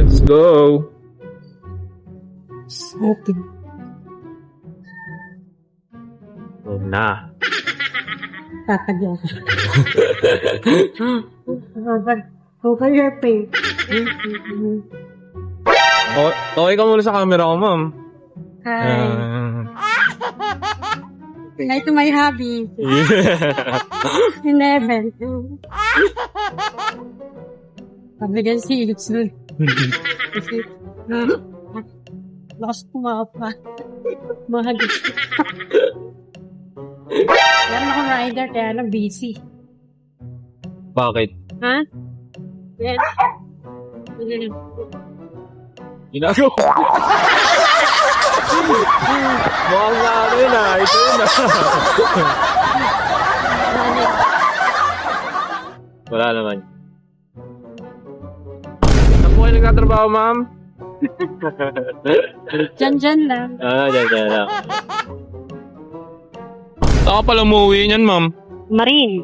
Let's go! Okay. Oh na. Kakadya. Over your pay. Okay ka muna sa camera ko, ma'am. Hi. Hi to my hobby. Yeah. 11. Pabigyan si Ilux nun. Kasi, lakas kumapa. Mahagis. Meron akong rider, kaya lang busy. Bakit? Ha? Yan. Ginagawa. Mukhang na ano yun ah. Ito yun ah. Wala naman. Saan po kayo nagtatrabaho, ma'am? Diyan lang. Dyan lang. Saan ka pala umuwi niyan, ma'am? Marine.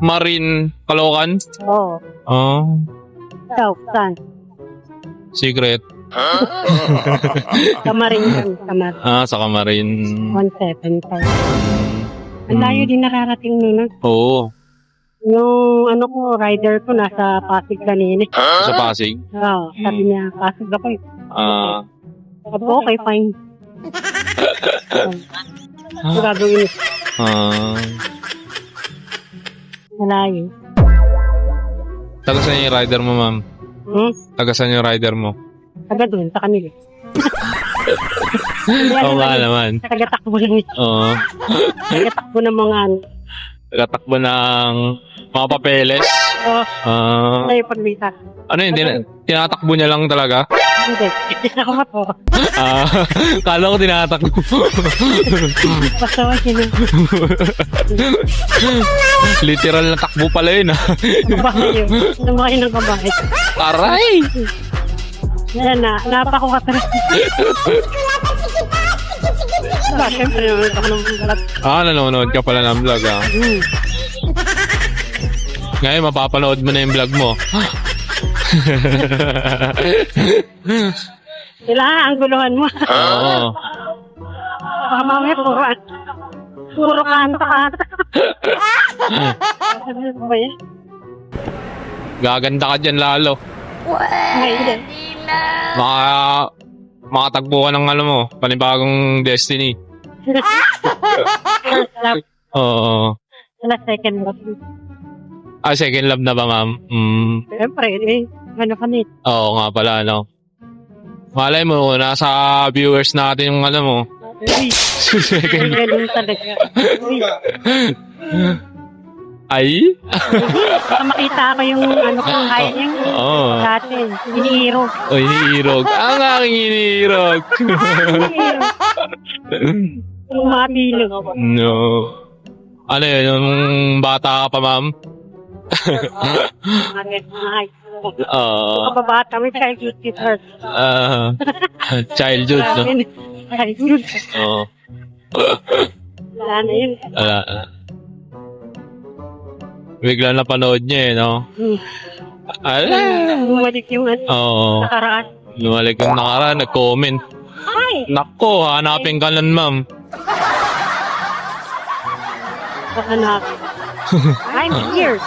Marine, Caloocan? Oo. Oh, Ikaw, saan? secret. Kamarin yan. Kamar. Sa Kamarin. 175. Ang layo din nararating nun. Oo. Yung ano ko, rider ko nasa Pasig kanina. Sa Pasig. Oo, sabi niya, Pasig ako eh. Sabi ko, okay, fine. Ano gagawin? Malayo. Taga saan yung rider mo, ma'am? Taga saan yung rider mo? Taga doon, sa kanila. Oo nga naman. Taga-takbo lang. Oo. Taga-takbo ng mga ano. Taga-takbo ng mga papeles. Oo, tayo paglita. Ano yun? Tinatakbo niya lang talaga? Hindi, ako pa po. Kala ko tinatakbo. Basta ko sino. Literal na takbo pala yun ah. Kabahay yun. Namakay ng kabahay. Aray! Yan na, napako ka talaga. Siyempre, nanonood ako ng vlog. Nanonood ka pala ng vlog ah. Ngayon, mapapanood mo na yung vlog mo. Kailangan ang guluhan mo. Oo. Baka mamaya puro kanta. Sabi ko ba yan? Gaganda ka dyan lalo. Hindi. Makatagpo ka ng ano mo, panibagong destiny. Oo. Wala second love. Second love na ba, ma'am? Siyempre, ano ka nito? Oo nga pala, no? Malay mo, nasa viewers natin yung ano mo. Second love. Ganun talaga. Ay? Baka makita ko yung ano kong height yung dati. Iniirog. O, iniirog. Ang aking iniirog. Yung mabilog. No. Ano yun, yung bata ka pa, ma'am? Kababata, may childhood guitar. Childhood, no? Childhood. Oo. Wala na yun. Wala. Bigla na panood niya eh, no? Bumalik yung Oo. nakaraan. Lumalik yung nakaraan, nag-comment. Ay! Nako, hanapin ka lang, ma'am. Hanap. I'm here.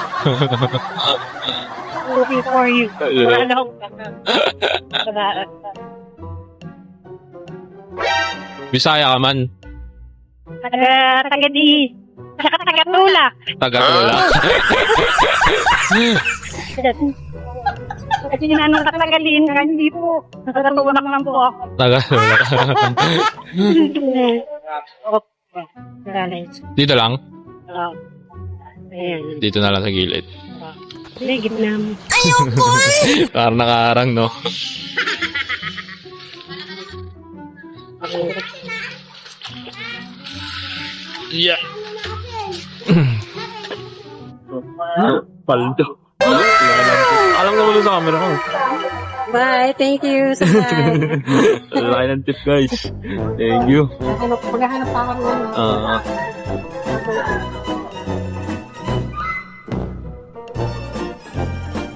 Looking for you. Ano? Bisaya ka man. Taga-di. Taga-tula. Taga-tula. Kasi ano tagalin, hindi po. Nakatuwanak lang po ako. Taga-tula. Dito lang? Ayan. Dito na lang sa gilid. Hindi, gitna mo. Parang nakaharang, no? Yeah. Paldo. Alam ko muna sa camera ko. Bye, thank you so much. Laki ng tip, guys. Thank you. Maghahanap pa ako ng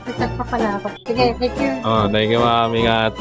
nagtagpa pala ako. Sige, thank you. Oh, thank you, ma'am. Ingat.